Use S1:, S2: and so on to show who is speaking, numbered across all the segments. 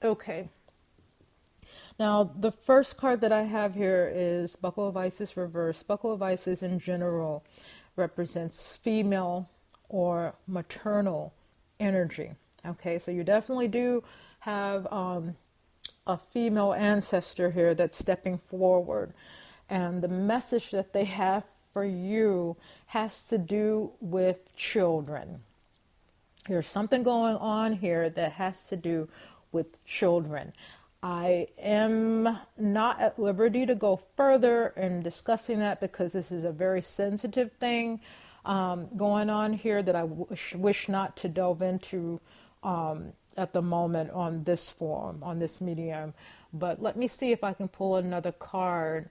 S1: Okay. Now, the first card that I have here is Buckle of Isis reversed. Buckle of Isis in general represents female or maternal energy. Okay, so you definitely do have a female ancestor here that's stepping forward. And the message that they have for you has to do with children. There's something going on here that has to do with children. I am not at liberty to go further in discussing that because this is a very sensitive thing going on here that I wish not to delve into at the moment on this form, on this medium. But let me see if I can pull another card.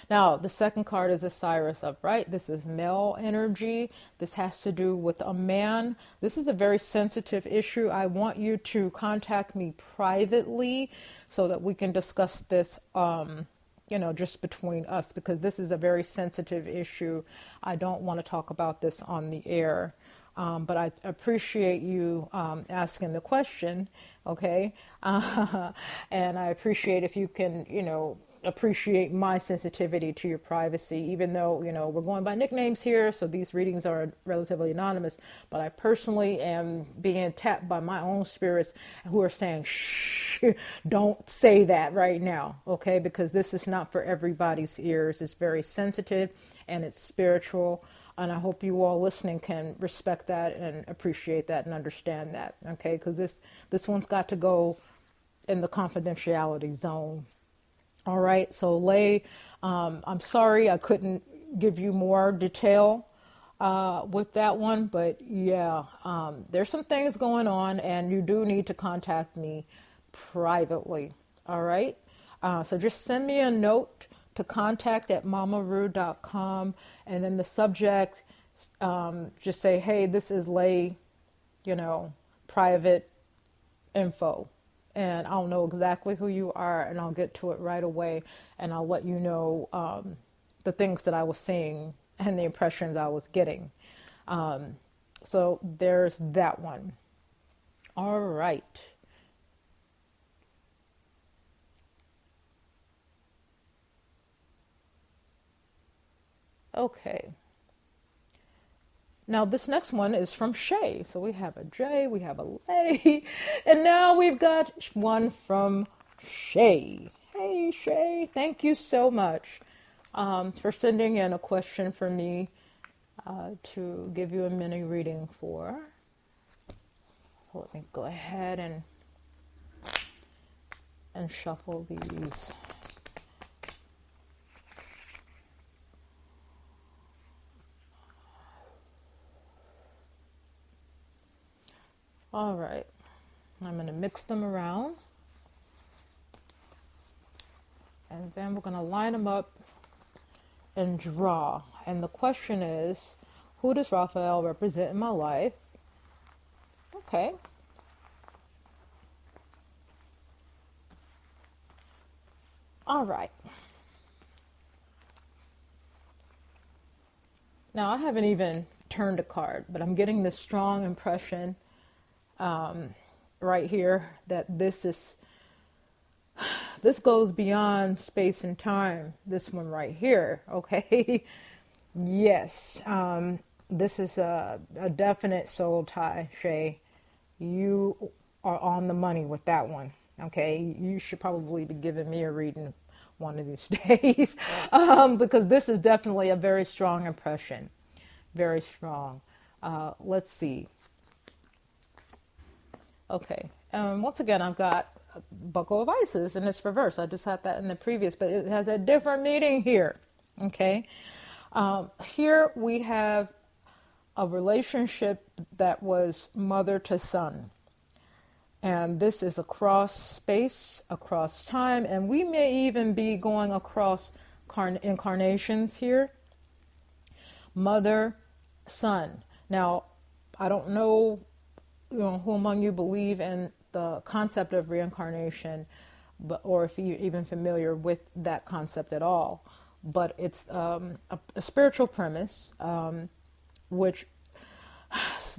S1: Now, the second card is Osiris upright. This is male energy. This has to do with a man. This is a very sensitive issue. I want you to contact me privately so that we can discuss this, just between us, because this is a very sensitive issue. I don't want to talk about this on the air. But I appreciate you asking the question, okay? And I appreciate if you can, appreciate my sensitivity to your privacy, even though, we're going by nicknames here, so these readings are relatively anonymous. But I personally am being tapped by my own spirits who are saying, shh, don't say that right now, okay? Because this is not for everybody's ears. It's very sensitive and it's spiritual. And I hope you all listening can respect that and appreciate that and understand that, okay? Because this one's got to go in the confidentiality zone. All right, so Lay, I'm sorry I couldn't give you more detail with that one, but yeah, there's some things going on and you do need to contact me privately, all right? So just send me a note to contact@mamarue.com, and then the subject, just say, hey, this is Lay, private info. And I'll know exactly who you are, and I'll get to it right away, and I'll let you know the things that I was seeing and the impressions I was getting. So there's that one. All right. Okay. Now this next one is from Shay. So we have a J, we have a Lay, and now we've got one from Shay. Hey Shay, thank you so much for sending in a question for me to give you a mini reading for. Let me go ahead and shuffle these. All right, I'm going to mix them around, and then we're going to line them up and draw. And the question is, who does Raphael represent in my life? Okay. All right. Now, I haven't even turned a card, but I'm getting this strong impression right here that this goes beyond space and time. This one right here, okay? Yes, this is a definite soul tie, Shay. You are on the money with that one, okay? You should probably be giving me a reading one of these days because this is definitely a very strong impression. Very strong. Let's see. Okay, once again, I've got Buckle of Isis, and it's reversed. I just had that in the previous, but it has a different meaning here, okay? Here we have a relationship that was mother to son, and this is across space, across time, and we may even be going across incarnations here. Mother, son. Now, I don't know who among you believe in the concept of reincarnation, or if you're even familiar with that concept at all. But it's a spiritual premise which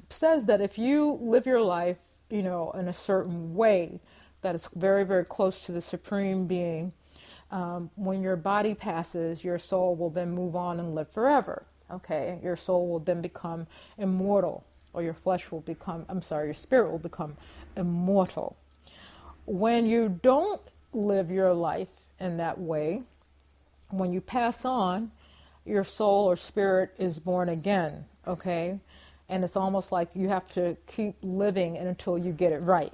S1: says that if you live your life in a certain way that is very, very close to the Supreme Being. When your body passes, your soul will then move on and live forever. Okay, your soul will then become immortal, or your flesh will become, I'm sorry, your spirit will become immortal. When you don't live your life in that way, when you pass on, your soul or spirit is born again, okay? And it's almost like you have to keep living until you get it right.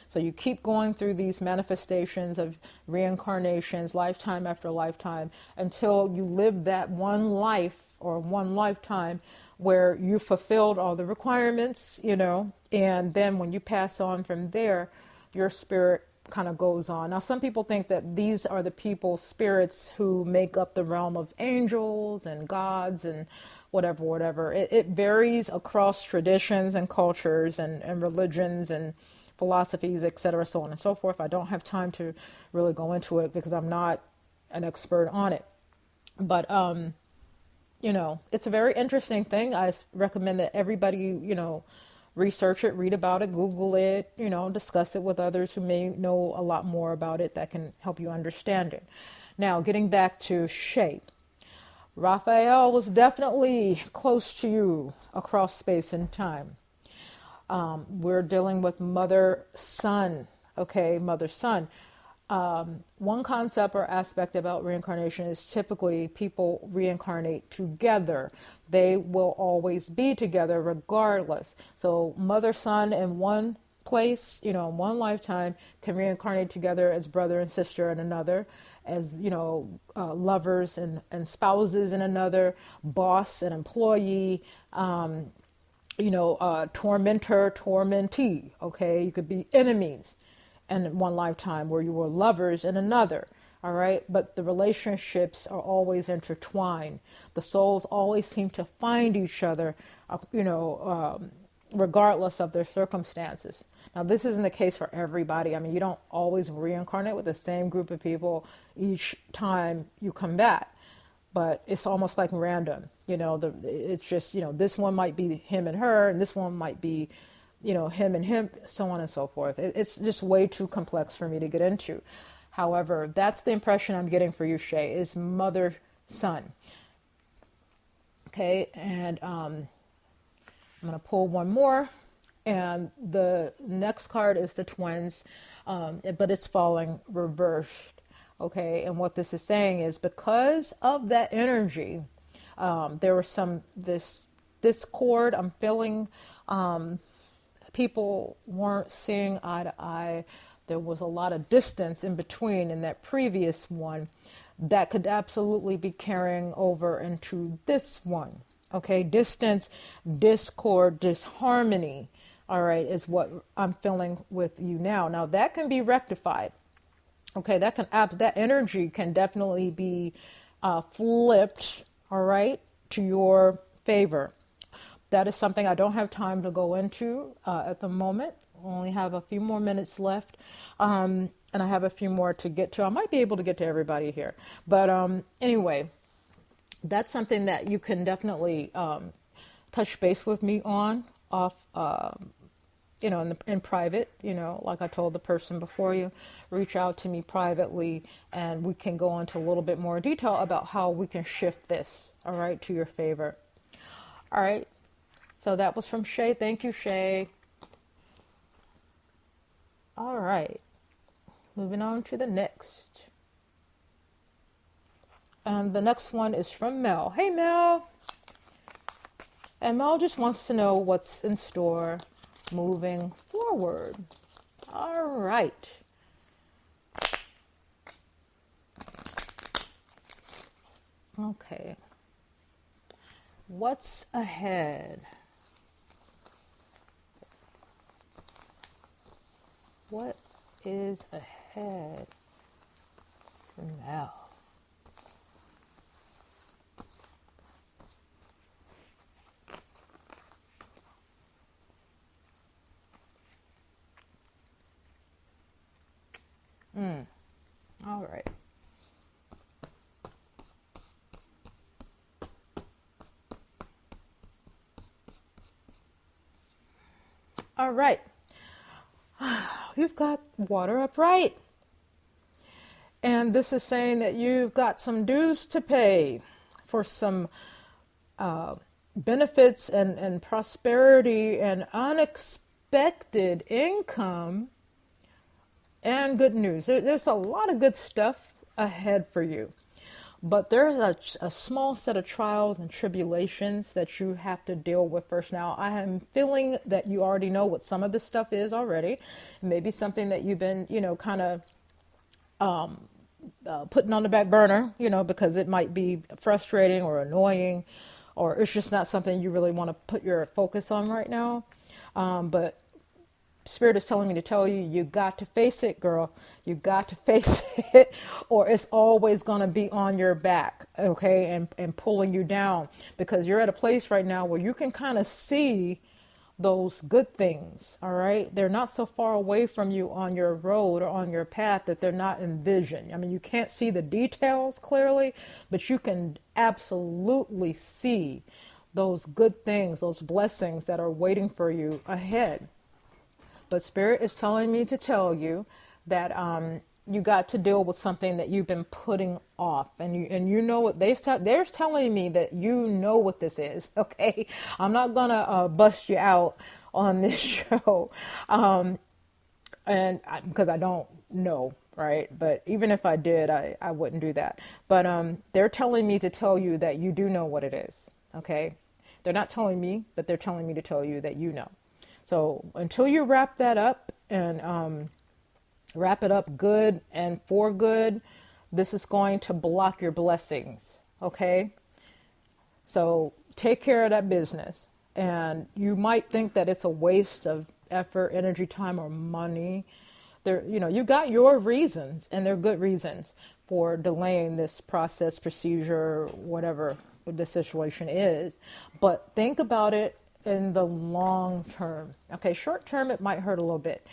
S1: So you keep going through these manifestations of reincarnations, lifetime after lifetime, until you live that one life or one lifetime where you fulfilled all the requirements, and then when you pass on from there, your spirit kind of goes on. Now, some people think that these are the people, spirits, who make up the realm of angels and gods and whatever. It varies across traditions and cultures and religions and philosophies, etc., so on and so forth. I don't have time to really go into it because I'm not an expert on it. But, it's a very interesting thing. I recommend that everybody, research it, read about it, Google it, discuss it with others who may know a lot more about it that can help you understand it. Now, getting back to Shay. Raphael was definitely close to you across space and time. We're dealing with mother-son, okay, mother-son. One concept or aspect about reincarnation is typically people reincarnate together. They will always be together regardless. So mother-son in one place, in one lifetime, can reincarnate together as brother and sister in another, as, lovers and spouses in another, boss and employee, tormentor, tormentee, okay? You could be enemies in one lifetime where you were lovers in another, all right? But the relationships are always intertwined. The souls always seem to find each other, regardless of their circumstances. Now, this isn't the case for everybody. I mean, you don't always reincarnate with the same group of people each time you come back. But it's almost like random, it's just, this one might be him and her, and this one might be, him and him, so on and so forth. It's just way too complex for me to get into. However, that's the impression I'm getting for you, Shay, is mother-son. Okay, and I'm going to pull one more. And the next card is the twins, but it's falling reversed. Okay, and what this is saying is because of that energy, there was this discord. I'm feeling people weren't seeing eye to eye. There was a lot of distance in between in that previous one that could absolutely be carrying over into this one. Okay, distance, discord, disharmony, all right, is what I'm feeling with you now. Now, that can be rectified. Okay, that energy can definitely be flipped, all right, to your favor. That is something I don't have time to go into at the moment. I only have a few more minutes left, and I have a few more to get to. I might be able to get to everybody here. But anyway, that's something that you can definitely touch base with me on off in private, like I told the person before you, reach out to me privately and we can go into a little bit more detail about how we can shift this, all right, to your favor. All right. So that was from Shay. Thank you, Shay. All right. Moving on to the next. And the next one is from Mel. Hey, Mel. And Mel just wants to know what's in store moving forward. All right. Okay. What's ahead? What is ahead for now? All right. All right. you've got water upright. And this is saying that you've got some dues to pay for some benefits and prosperity and unexpected income and good news. There's a lot of good stuff ahead for you. But there's a small set of trials and tribulations that you have to deal with first. Now, I am feeling that you already know what some of this stuff is already. Maybe something that you've been, kind of putting on the back burner, because it might be frustrating or annoying, or it's just not something you really want to put your focus on right now. But Spirit is telling me to tell you, you got to face it, girl. You got to face it, or it's always going to be on your back, okay, and pulling you down, because you're at a place right now where you can kind of see those good things, all right? They're not so far away from you on your road or on your path that they're not in vision. I mean, you can't see the details clearly, but you can absolutely see those good things, those blessings that are waiting for you ahead. But Spirit is telling me to tell you that you got to deal with something that you've been putting off, and you know what they're telling me, that you know what this is. Okay, I'm not gonna bust you out on this show, because I don't know, right? But even if I did, I wouldn't do that. But they're telling me to tell you that you do know what it is. Okay, they're not telling me, but they're telling me to tell you that you know. So until you wrap that up and wrap it up good and for good, this is going to block your blessings, okay? So take care of that business. And you might think that it's a waste of effort, energy, time, or money. You got your reasons, and they're good reasons for delaying this process, procedure, whatever the situation is. But think about it in the long term. Okay, short term, it might hurt a little bit,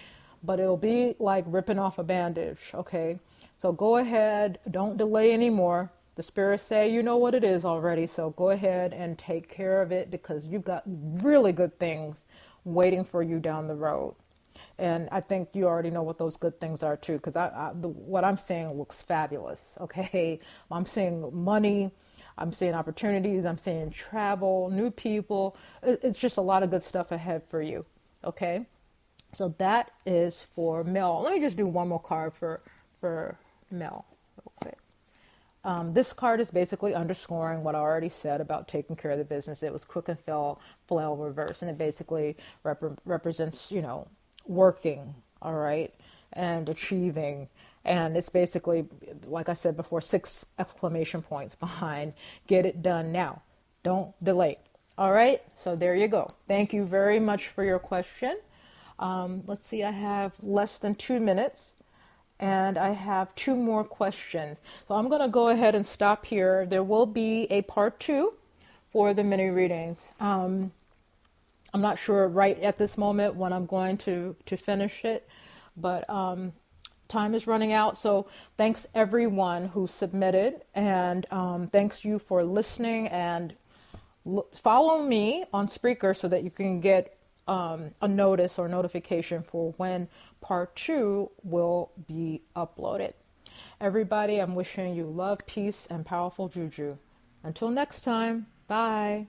S1: but it'll be like ripping off a bandage, okay? So go ahead, don't delay anymore. The spirits say you know what it is already, so go ahead and take care of it, because you've got really good things waiting for you down the road. And I think you already know what those good things are too, because what I'm seeing looks fabulous, okay? I'm seeing money, I'm seeing opportunities, I'm seeing travel, new people. It's just a lot of good stuff ahead for you, okay? So that is for Mel. Let me just do one more card for Mel real quick. This card is basically underscoring what I already said about taking care of the business. It was quick and flail reverse, and it basically represents, working, all right, and achieving. And it's basically, like I said before, 6 exclamation points behind get it done now. Don't delay. All right, so there you go. Thank you very much for your question. Let's see, I have less than 2 minutes, and I have 2 more questions. So I'm going to go ahead and stop here. There will be a part 2 for the mini readings. I'm not sure right at this moment when I'm going to finish it, but time is running out. So thanks everyone who submitted, and thanks you for listening, and follow me on Spreaker so that you can get a notice or notification for when part 2 will be uploaded. Everybody, I'm wishing you love, peace, and powerful juju. Until next time, bye.